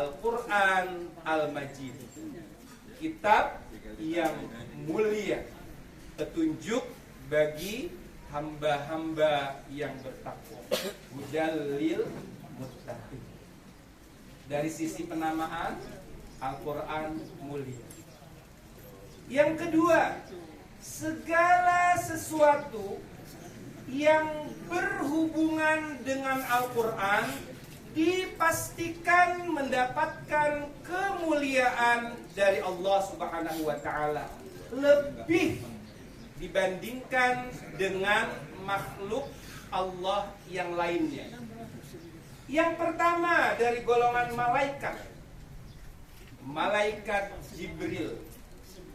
Al-Quran Al-Majid, kitab yang mulia, petunjuk bagi hamba-hamba yang bertakwa, hudallil muttaqin. Dari sisi penamaan, Al-Quran mulia. Yang kedua, segala sesuatu yang berhubungan dengan Al-Quran dipastikan mendapatkan kemuliaan dari Allah Subhanahu wa Ta'ala, lebih dibandingkan dengan makhluk Allah yang lainnya. Yang pertama dari golongan malaikat, malaikat Jibril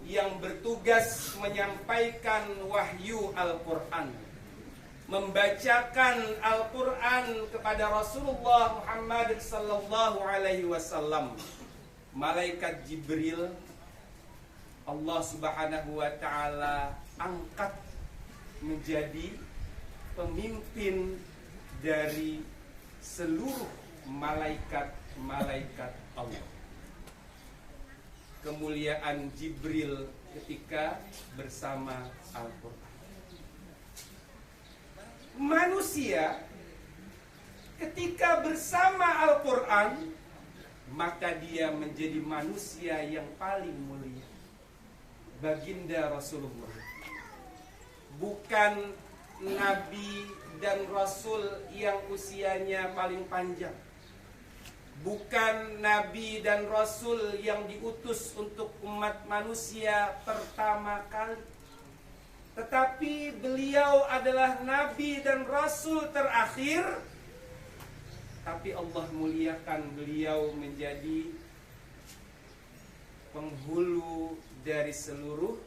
yang bertugas menyampaikan wahyu Al-Quran, membacakan Al-Quran kepada Rasulullah Muhammad sallallahu alaihi wasallam. Malaikat Jibril Allah Subhanahu wa Ta'ala angkat menjadi pemimpin dari seluruh malaikat-malaikat Allah. Kemuliaan Jibril ketika bersama Al-Quran. Manusia ketika bersama Al-Quran, maka dia menjadi manusia yang paling mulia. Baginda Rasulullah bukan Nabi dan Rasul yang usianya paling panjang, bukan Nabi dan Rasul yang diutus untuk umat manusia pertama kali, tetapi beliau adalah Nabi dan Rasul terakhir. Tapi Allah muliakan beliau menjadi penghulu dari seluruh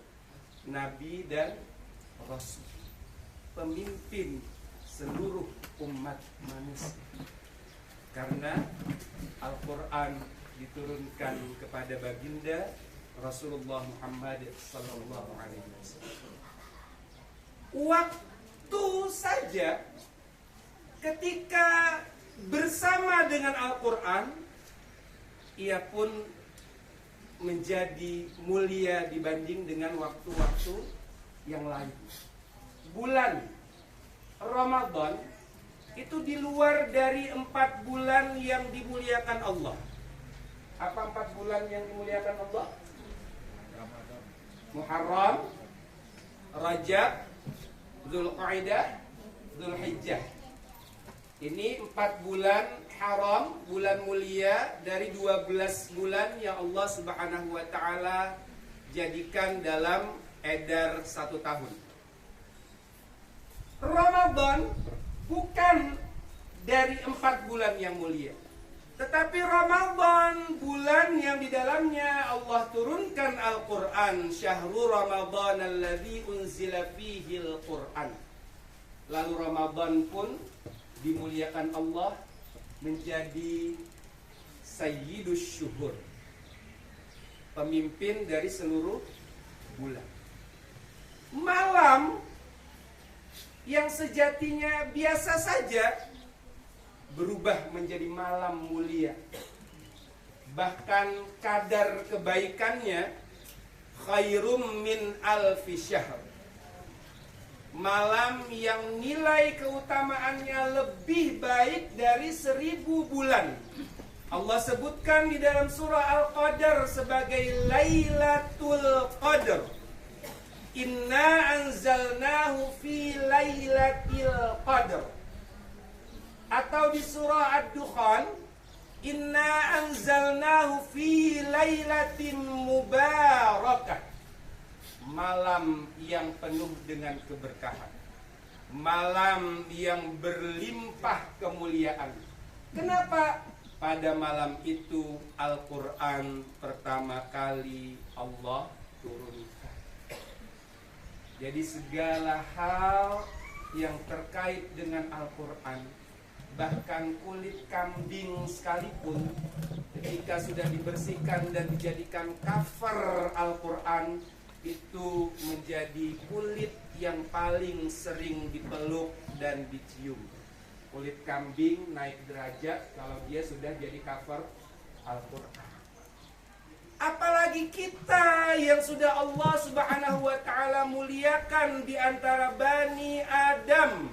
Nabi dan Rasul, pemimpin seluruh umat manusia. Karena Al-Quran diturunkan kepada baginda Rasulullah Muhammad sallallahu alaihi wasallam. Waktu saja ketika bersama dengan Al-Quran, ia pun menjadi mulia dibanding dengan waktu-waktu yang lain. Bulan Ramadan itu di luar dari 4 bulan yang dimuliakan Allah. Apa 4 bulan yang dimuliakan Allah? Muharram, Rajab, Dzulqa'dah, Dzulhijjah. Ini 4 bulan haram, bulan mulia dari 12 bulan yang Allah Subhanahu wa Ta'ala jadikan dalam edar 1 tahun. Ramadan bukan dari 4 bulan yang mulia, tetapi Ramadan bulan yang di dalamnya Allah turunkan Al-Quran. Syahrul Ramadan alladzi unzila fihi Al-Quran. Lalu Ramadan pun dimuliakan Allah menjadi Sayyidus Syuhur, pemimpin dari seluruh bulan. Malam yang sejatinya biasa saja berubah menjadi malam mulia. Bahkan kadar kebaikannya khairum min alfi syahr. Malam yang nilai keutamaannya lebih baik dari 1000 bulan. Allah sebutkan di dalam surah Al-Qadar sebagai Lailatul Qadar. Inna anzalnahu fi Lailatul Qadar. Atau di surah Ad-Dukhan, Inna anzalnahu fi Lailatin Mubarakah. Malam yang penuh dengan keberkahan, malam yang berlimpah kemuliaan. Kenapa? Pada malam itu Al-Quran pertama kali Allah turunkan. Jadi segala hal yang terkait dengan Al-Quran, bahkan kulit kambing sekalipun, ketika sudah dibersihkan dan dijadikan cover Al-Quran, itu menjadi kulit yang paling sering dipeluk dan dicium. Kulit kambing naik derajat kalau dia sudah jadi cover Al-Quran. Apalagi kita yang sudah Allah Subhanahu wa ta'ala muliakan di antara Bani Adam.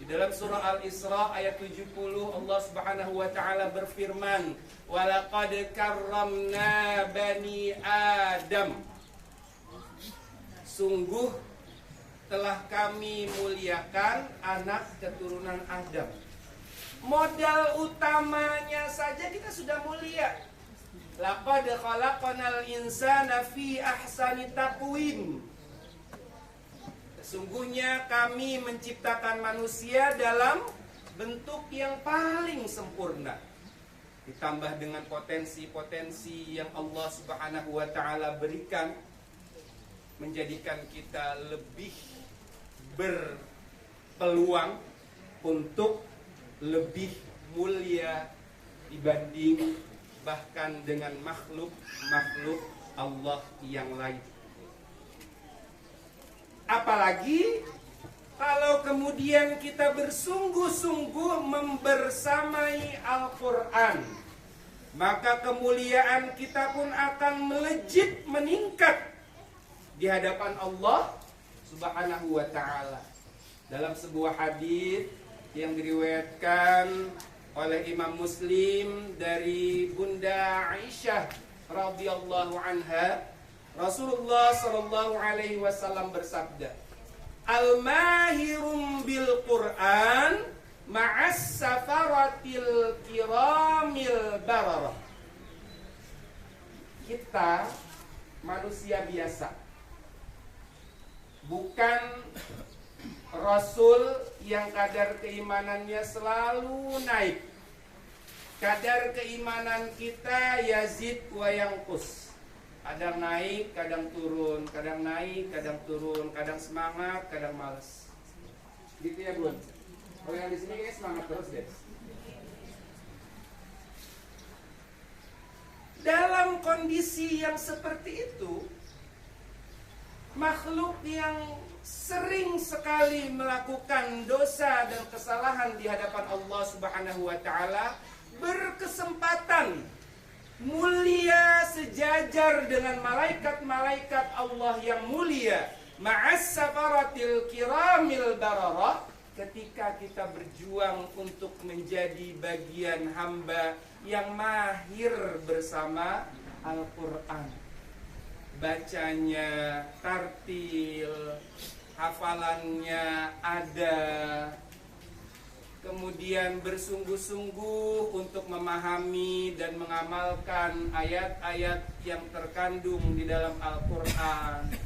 Di dalam surah Al-Isra ayat 70 Allah Subhanahu wa ta'ala berfirman, "Walaqad karramna bani Adam." Sungguh telah kami muliakan anak keturunan Adam. Modal utamanya saja kita sudah mulia. Laqad khalaqnal insana fi ahsani taqwim. Sesungguhnya kami menciptakan manusia dalam bentuk yang paling sempurna. Ditambah dengan potensi-potensi yang Allah Subhanahu wa ta'ala berikan, menjadikan kita lebih berpeluang untuk lebih mulia dibanding bahkan dengan makhluk-makhluk Allah yang lain. Apalagi kalau kemudian kita bersungguh-sungguh membersamai Al-Quran, maka kemuliaan kita pun akan melejit meningkat di hadapan Allah Subhanahu wa ta'ala. Dalam sebuah hadis yang diriwayatkan oleh Imam Muslim dari Bunda Aisyah radhiyallahu anha, Rasulullah sallallahu alaihi wasallam bersabda, "Al-mahirum bil Qur'an ma'as safaratil kiramil bararah." Kita manusia biasa, bukan Rasul yang kadar keimanannya selalu naik. Kadar keimanan kita yazid wa yanqus. Kadang naik, kadang turun, kadang naik, kadang turun, kadang semangat, kadang malas. Gitu ya, Bun? Kalau yang di sini kayaknya semangat terus deh. Dalam kondisi yang seperti itu, makhluk yang sering sekali melakukan dosa dan kesalahan di hadapan Allah Subhanahu wa ta'ala berkesempatan mulia sejajar dengan malaikat-malaikat Allah yang mulia, ma'as safaratil kiramil bararah, ketika kita berjuang untuk menjadi bagian hamba yang mahir bersama Al-Quran. Bacanya tartil, hafalannya ada, kemudian bersungguh-sungguh untuk memahami dan mengamalkan ayat-ayat yang terkandung di dalam Al-Quran.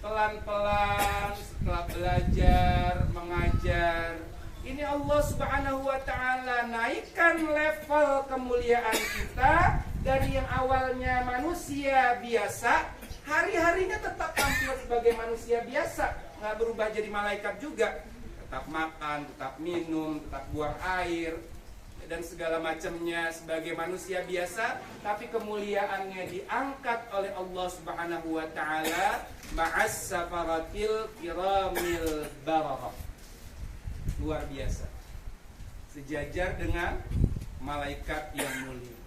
Pelan-pelan setelah belajar, mengajar, ini Allah Subhanahu wa ta'ala naikkan level kemuliaan kita dari yang awalnya manusia biasa, hari-harinya tetap tampil sebagai manusia biasa, nggak berubah jadi malaikat juga, tetap makan, tetap minum, tetap buang air dan segala macamnya sebagai manusia biasa, tapi kemuliaannya diangkat oleh Allah Subhanahu wa ta'ala ma'as safaratil kiramil bararah. Luar biasa, sejajar dengan malaikat yang mulia.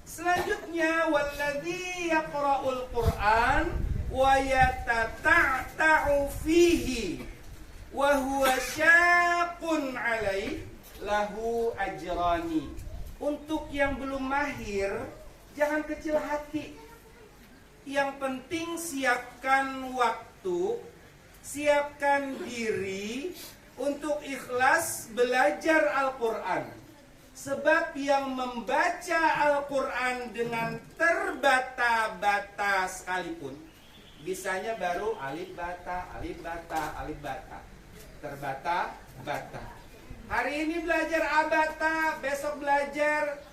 Selanjutnya, walladzi yaqra'ul Qur'an wa yatata'u fihi wa huwa syaqqun 'alaihi lahu ajrani. Untuk yang belum mahir, jangan kecil hati. Yang penting siapkan waktu, siapkan diri untuk ikhlas belajar Al-Quran. Sebab yang membaca Al-Quran dengan terbata-bata sekalipun, bisanya baru alif bata, alif bata, alif bata, terbata-bata. Hari ini belajar abata, besok belajar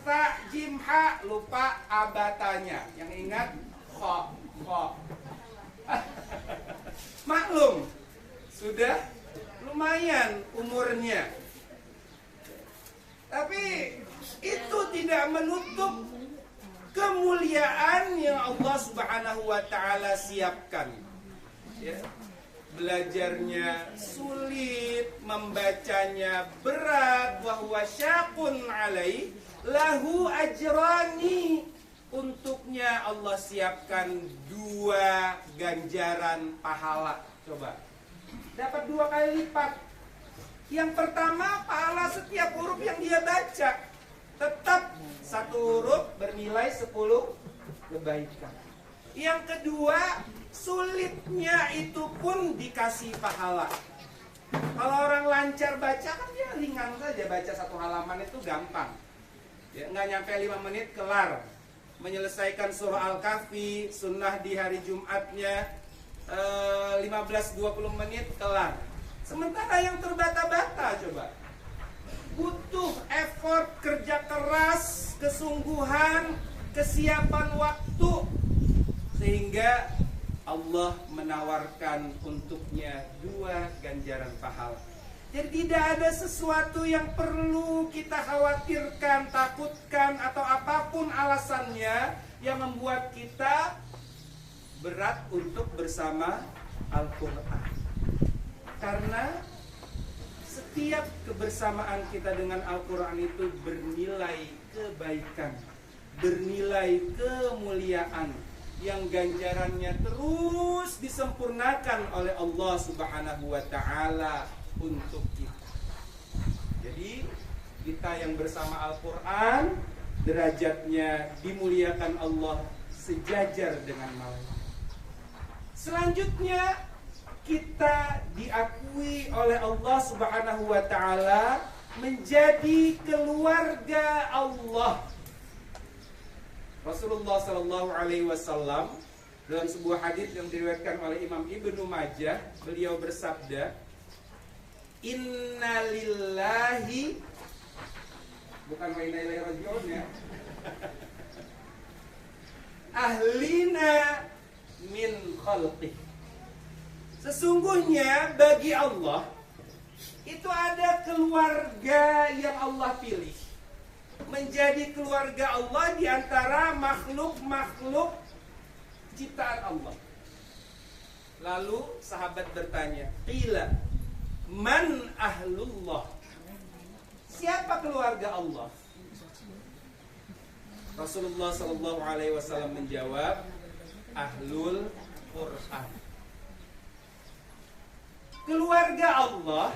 ta, jim, ha, lupa abatanya. Yang ingat kho. Maklum, sudah lumayan umurnya. Tapi itu tidak menutup kemuliaan yang Allah Subhanahu wa ta'ala siapkan. Ya. belajarnya sulit, membacanya berat, wa huwa syaqun alai lahu ajrani, untuknya Allah siapkan 2 ganjaran pahala. Coba, dapat 2 kali lipat. Yang pertama, pahala setiap huruf yang dia baca, tetap 1 huruf bernilai 10 kebaikan. Yang kedua, sulitnya itu pun dikasih pahala. Kalau orang lancar baca kan dia ringan saja, baca 1 halaman itu gampang ya, nggak nyampe 5 menit kelar. Menyelesaikan surah Al-Kahfi sunnah di hari Jumatnya 15-20 menit kelar. Sementara yang terbata-bata coba butuh effort, kerja keras, kesungguhan, kesiapan waktu, sehingga Allah menawarkan untuknya 2 ganjaran pahala. Jadi tidak ada sesuatu yang perlu kita khawatirkan, takutkan, atau apapun alasannya yang membuat kita berat untuk bersama Al-Quran. Karena setiap kebersamaan kita dengan Al-Quran itu bernilai kebaikan, bernilai kemuliaan, yang ganjarannya terus disempurnakan oleh Allah Subhanahu wa Ta'ala untuk kita. Jadi kita yang bersama Al-Quran derajatnya dimuliakan Allah sejajar dengan malaikat. Selanjutnya kita diakui oleh Allah Subhanahu wa Ta'ala menjadi keluarga Allah. Rasulullah Sallallahu Alaihi Wasallam dalam sebuah hadits yang diriwayatkan oleh Imam Ibnu Majah, beliau bersabda, Innalillahi, bukan wa inna ilaihi raji'un ya, ahlina min khalqih. Sesungguhnya bagi Allah itu ada keluarga yang Allah pilih, menjadi keluarga Allah di antara makhluk-makhluk ciptaan Allah. Lalu sahabat bertanya, qila man ahlullah? Siapa keluarga Allah? Rasulullah sallallahu alaihi wasallam menjawab, ahlul Quran. Keluarga Allah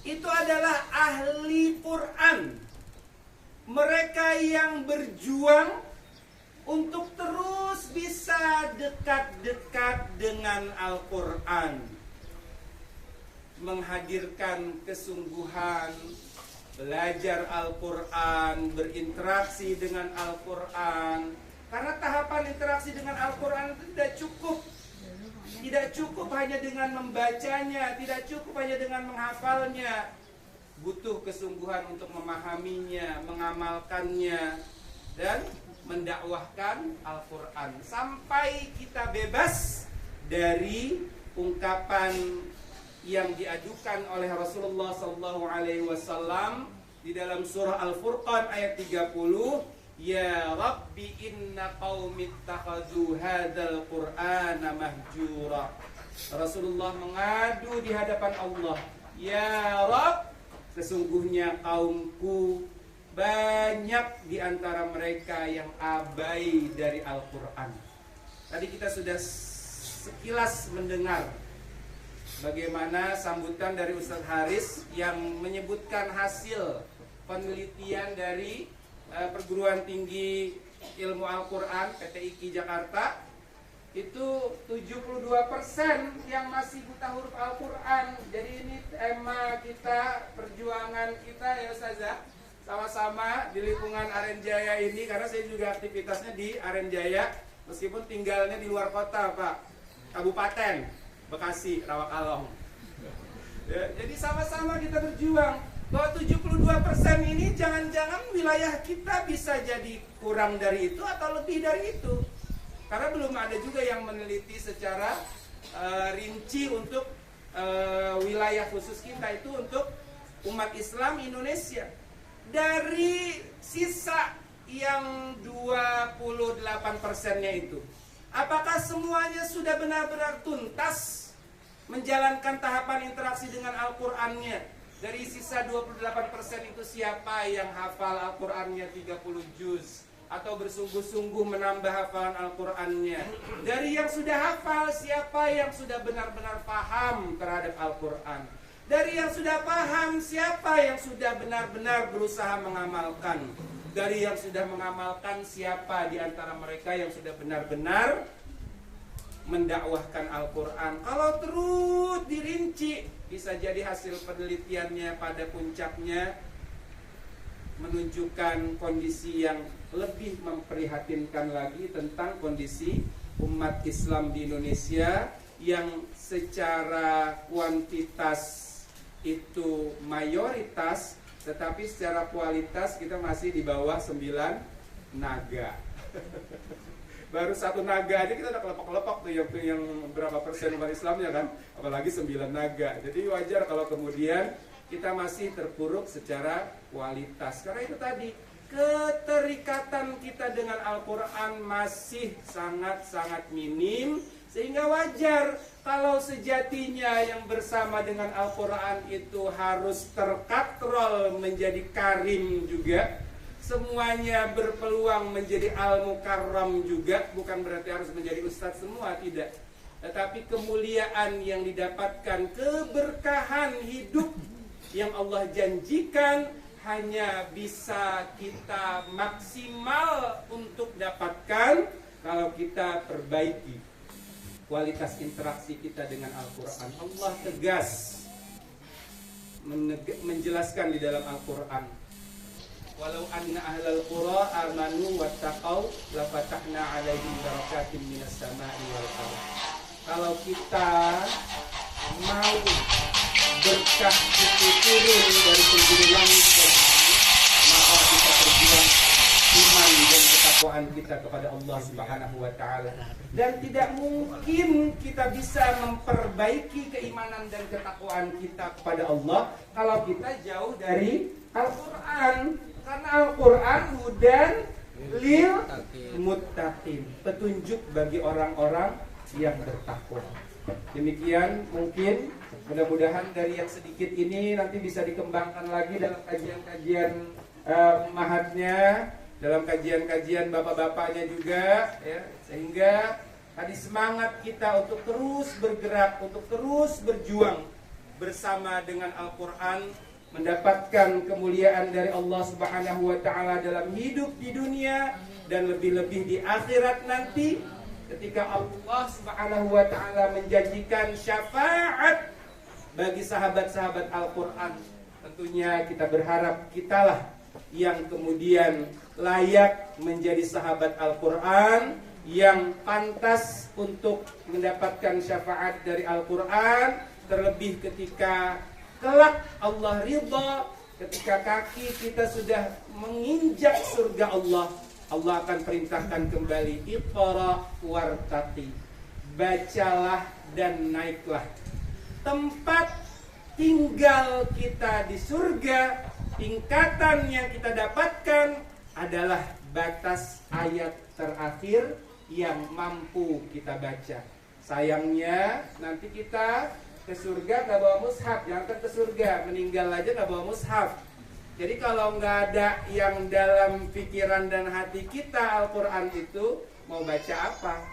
itu adalah ahli Quran. Mereka yang berjuang untuk terus bisa dekat-dekat dengan Al-Quran, menghadirkan kesungguhan, belajar Al-Quran, berinteraksi dengan Al-Quran. Karena tahapan interaksi dengan Al-Quran itu tidak cukup. Tidak cukup hanya dengan membacanya, tidak cukup hanya dengan menghafalnya. Butuh kesungguhan untuk memahaminya, mengamalkannya, dan mendakwahkan Al-Quran sampai kita bebas dari ungkapan yang diajukan oleh Rasulullah SAW di dalam surah Al-Furqan ayat 30, Ya Rabbi inna qaumi ittakhadhu hadzal Qur'ana mahjura. Rasulullah mengadu di hadapan Allah, Ya Rabb, sesungguhnya kaumku banyak di antara mereka yang abai dari Al-Quran. Tadi kita sudah sekilas mendengar bagaimana sambutan dari Ustadz Haris yang menyebutkan hasil penelitian dari Perguruan Tinggi Ilmu Al-Quran PTIQ Jakarta. Itu 72% yang masih buta huruf Al-Quran. Jadi ini tema kita, perjuangan kita ya Ustazah, sama-sama di lingkungan Arenjaya ini. Karena saya juga aktivitasnya di Arenjaya, meskipun tinggalnya di luar kota Pak, Kabupaten Bekasi, Rawakalong ya, jadi sama-sama kita berjuang bahwa 72% ini jangan-jangan wilayah kita bisa jadi kurang dari itu atau lebih dari itu. Karena belum ada juga yang meneliti secara rinci untuk wilayah khusus kita itu untuk umat Islam Indonesia. Dari sisa yang 28%-nya itu, apakah semuanya sudah benar-benar tuntas menjalankan tahapan interaksi dengan Al-Qur'annya. Dari sisa 28% itu siapa yang hafal Al-Qur'annya 30 juz atau bersungguh-sungguh menambah hafalan Al-Qur'annya. Dari yang sudah hafal, siapa yang sudah benar-benar paham terhadap Al-Qur'an. Dari yang sudah paham, siapa yang sudah benar-benar berusaha mengamalkan. Dari yang sudah mengamalkan, siapa di antara mereka yang sudah benar-benar mendakwahkan Al-Quran. Kalau terus dirinci, bisa jadi hasil penelitiannya pada puncaknya menunjukkan kondisi yang lebih memprihatinkan lagi tentang kondisi umat Islam di Indonesia yang secara kuantitas itu mayoritas, tetapi secara kualitas kita masih di bawah 9 naga. Baru 1 naga aja kita udah kelopak-kelopak tuh yang berapa persen umat Islamnya kan, apalagi 9 naga. Jadi wajar kalau kemudian kita masih terpuruk secara kualitas. Karena itu tadi, keterikatan kita dengan Al-Quran masih sangat-sangat minim. Sehingga wajar kalau sejatinya yang bersama dengan Al-Quran itu harus terkatrol menjadi karim juga. Semuanya berpeluang menjadi al-mukarram juga. Bukan berarti harus menjadi ustadz semua, tidak. Tetapi kemuliaan yang didapatkan, keberkahan hidup yang Allah janjikan hanya bisa kita maksimal untuk dapatkan kalau kita perbaiki kualitas interaksi kita dengan Al-Quran. Allah tegas menjelaskan di dalam Al-Quran, walau anna ahlal qura amanu wattaqau lafatahna alaihim barakatim minas sama'i wal ardh. Kalau kita mau berkah itu turun dari penjuru langit dan bumi, maka kita berjuang iman dan ketakwaan kita kepada Allah Subhanahu wa taala. Dan tidak mungkin kita bisa memperbaiki keimanan dan ketakwaan kita kepada Allah kalau kita jauh dari Al-Qur'an. Karena Al-Quran hudan lil muttaqin, petunjuk bagi orang-orang yang bertakwa. Demikian mungkin, mudah-mudahan dari yang sedikit ini nanti bisa dikembangkan lagi dalam kajian-kajian mahatnya, dalam kajian-kajian bapak-bapaknya juga, ya, sehingga tadi semangat kita untuk terus bergerak, untuk terus berjuang bersama dengan Al-Quran, mendapatkan kemuliaan dari Allah Subhanahu wa taala dalam hidup di dunia dan lebih-lebih di akhirat nanti ketika Allah Subhanahu wa taala menjanjikan syafaat bagi sahabat-sahabat Al-Qur'an. Tentunya kita berharap kitalah yang kemudian layak menjadi sahabat Al-Qur'an, yang pantas untuk mendapatkan syafaat dari Al-Qur'an, terlebih ketika kelak Allah ridha, ketika kaki kita sudah menginjak surga Allah, Allah akan perintahkan kembali, iqra wartaqi, bacalah dan naiklah. Tempat tinggal kita di surga, tingkatan yang kita dapatkan adalah batas ayat terakhir yang mampu kita baca. Sayangnya nanti kita ke surga gak bawa mushaf, jangan ke surga, meninggal aja gak bawa mushaf. Jadi kalau gak ada yang dalam pikiran dan hati kita Al-Quran itu, mau baca apa?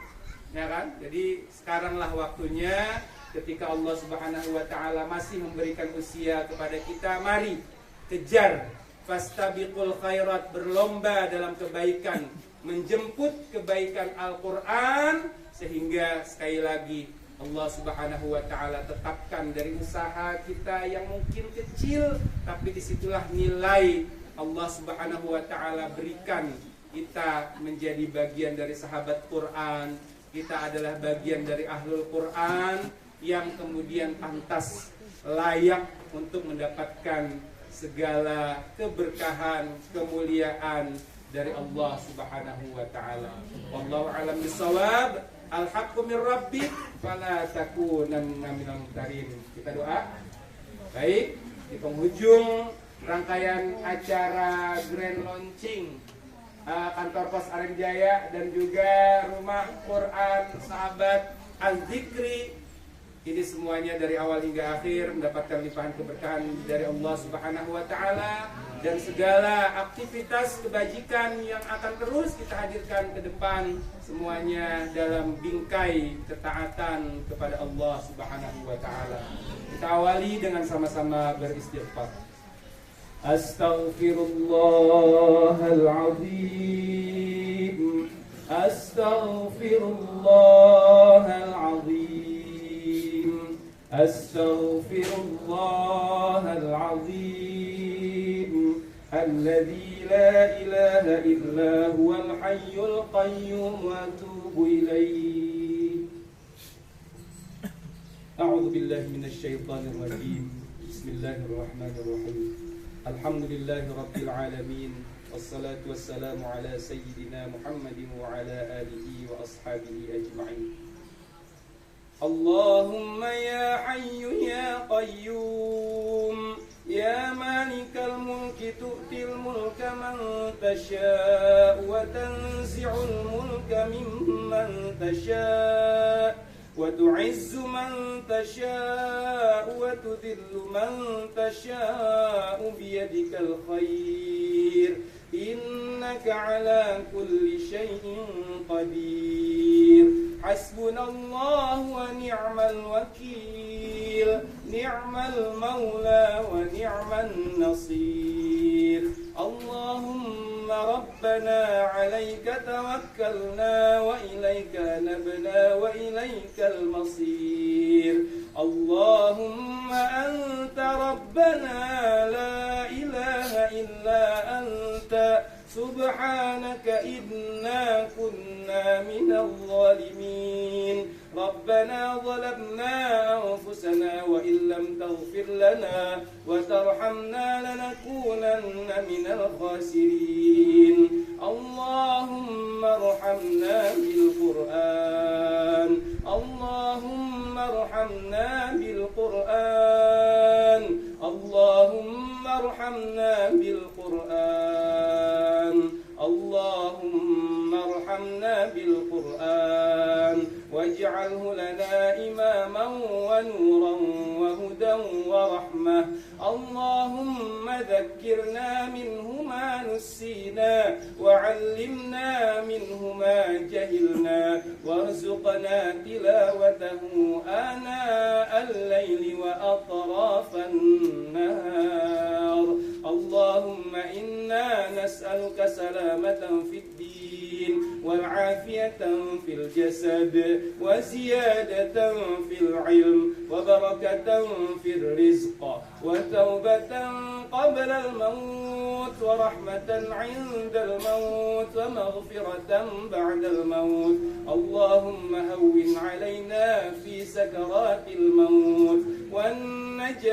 Ya kan? Jadi sekaranglah waktunya ketika Allah Subhanahu wa taala masih memberikan usia kepada kita, mari kejar, fastabiqul khairat, berlomba dalam kebaikan, menjemput kebaikan Al-Quran, sehingga sekali lagi Allah Subhanahu wa taala tetapkan dari usaha kita yang mungkin kecil, tapi disitulah nilai Allah Subhanahu wa taala berikan kita menjadi bagian dari sahabat Quran. Kita adalah bagian dari ahlul Quran yang kemudian pantas, layak untuk mendapatkan segala keberkahan, kemuliaan dari Allah Subhanahu wa taala. Wallahu a'lam bissawab. Al-haqqu min rabbik fala takunanna minal mumtarin. Kita doa. Baik, di penghujung rangkaian acara grand launching kantor pos Aren Jaya dan juga rumah Quran sahabat Al-Zikri Ini semuanya dari awal hingga akhir mendapatkan limpahan keberkahan dari Allah Subhanahu wa taala, dan segala aktivitas kebajikan yang akan terus kita hadirkan ke depan semuanya dalam bingkai ketaatan kepada Allah Subhanahu wa taala. Kita awali dengan sama-sama beristighfar. Astaghfirullahalazim. Astaghfirullahalazim. Astaghfirullahalazim. Alladzi la ilaha illa huwal hayyul qayyum wa atubu ilaihi. A'udzu billahi minasy syaithanir rajim. Bismillahirrahmanirrahim. Alhamdulillahi rabbil alamin. Wassalatu wassalamu ala sayyidina Muhammadin wa ala alihi wa ashabihi ajma'in. Allahumma ya hayyu ya qayyum ya malikal mulki tu'til mulka man tasha' wa tanzi'ul mulka mimman tasha' wa tu'izzu man tasha' wa tudhillu man tasha' biyadikal khair innaka ala kulli syai'in qadir. Hasbunallahu wa ni'mal wakil, ni'mal maula wa ni'man nasir. Allahumma rabbana alayka tawakkalna wa ilayka nabna wa ilaykal masir. Allahumma anta rabbana la ilaha illa anta subhanaka inna kunna minal zalimin. Rabbana zalamna anfusana wa illam taghfir lana wa tarhamna lanakunanna minal khasirin. Allahumma arhamna bil Qur'an. Allahumma arhamna bil Qur'an. Allahumma arhamna bil Qur'an. Allahumma arhamna bil Qur'an waj'alhu lana imaman wa nuran wa hudan wa rahmah. Allahumma dhakkirna minhu ma nussina wa 'allimna minhu ma jahilna warzuqna tilawatahu ana al-laili wa atrafan nahar. Allahumma inna nas'aluka salamatan fid din wal 'afiyatan fil jasad wa ziyadatan fil 'ilm wa barakatan fil rizq wa tawbatan qabla al maut wa rahmatan 'inda al maut wa maghfiratan ba'da al maut. Allahumma hawwin 'alaina fi sakaratil maut wan najah